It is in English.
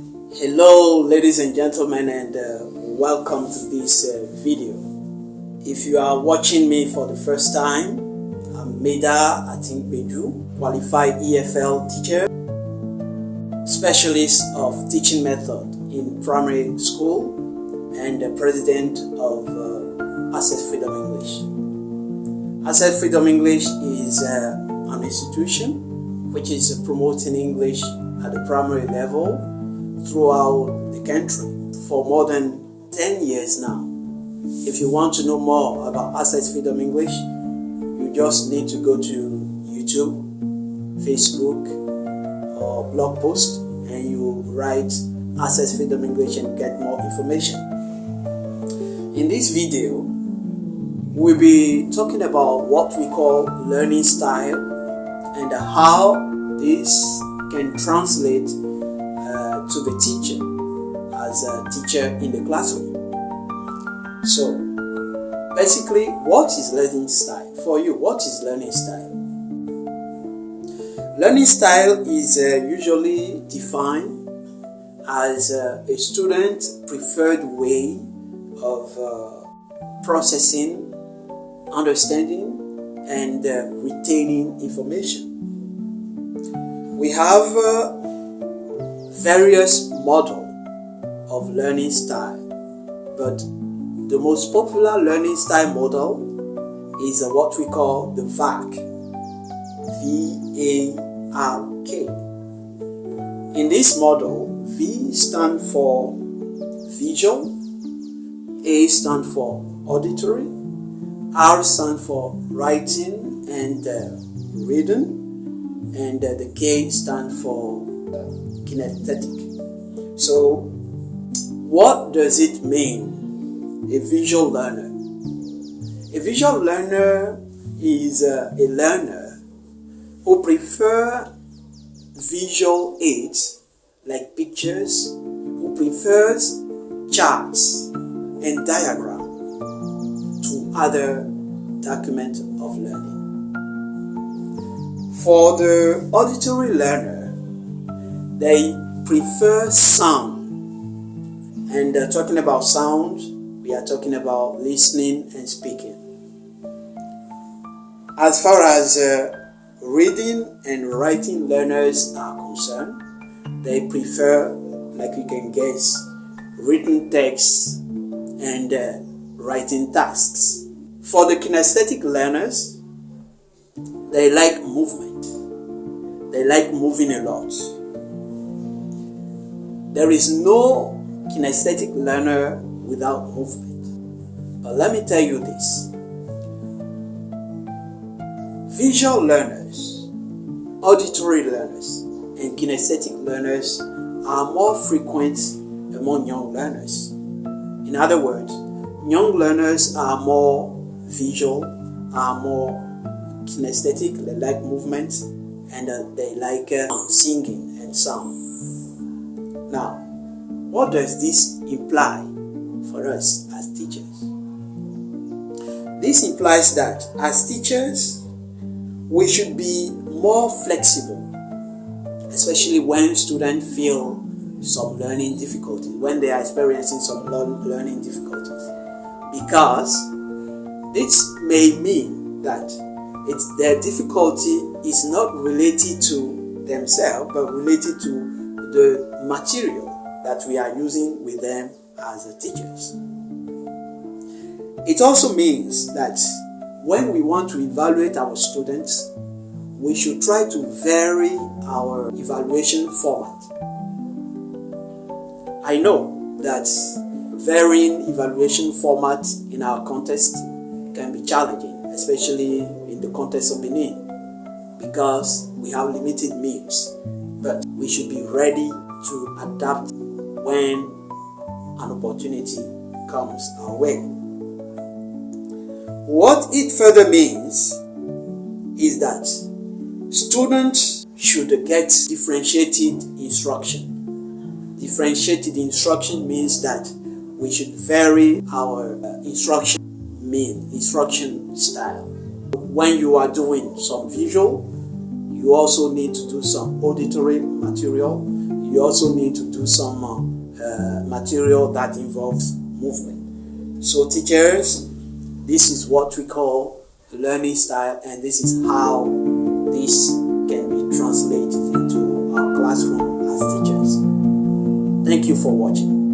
Hello ladies and gentlemen, and welcome to this video. If you are watching me for the first time, I'm Meda Atingbedu, qualified EFL teacher, specialist of teaching method in primary school, and the president of Access Freedom English. Access Freedom English is an institution which is promoting English at the primary level throughout the country for more than 10 years now. If you want to know more about Access Freedom English, you just need to go to YouTube, Facebook, or blog post, and you write Access Freedom English and get more information. In this video, we'll be talking about what we call learning style and how this can translate to the teacher as a teacher in the classroom. So basically, what is learning style? For you, what is learning style? Learning style is usually defined as a student's preferred way of processing, understanding, and retaining information. We have various models of learning style, but the most popular learning style model is what we call the VARK, V-A-R-K. In this model, V stands for visual, A stands for auditory, R stands for writing and reading, and the K stands for kinesthetic. So, what does it mean, a visual learner? A visual learner is a learner who prefers visual aids like pictures, who prefers charts and diagrams to other documents of learning. For the auditory learner, they prefer sound. And talking about sound, we are talking about listening and speaking. As far as reading and writing learners are concerned, they prefer, like you can guess, written texts and writing tasks. For the kinesthetic learners, they like movement. They like moving a lot. There is no kinesthetic learner without movement. But let me tell you this. Visual learners, auditory learners, and kinesthetic learners are more frequent among young learners. In other words, young learners are more visual, are more kinesthetic, they like movement, and they like singing and sound. Now, what does this imply for us as teachers? This implies that as teachers, we should be more flexible, especially when students feel some learning difficulties, when they are experiencing some learning difficulties, because this may mean that their difficulty is not related to themselves, but related to the material that we are using with them as teachers. It also means that when we want to evaluate our students, we should try to vary our evaluation format. I know that varying evaluation format in our context can be challenging, especially in the context of Benin, because we have limited means, but we should be ready to adapt when an opportunity comes our way. What it further means is that students should get differentiated instruction. Differentiated instruction means that we should vary our instruction style. When you are doing some visual, you also need to do some auditory material. you also need to do some material that involves movement. So teachers, this is what we call learning style, and this is how this can be translated into our classroom as teachers. Thank you for watching.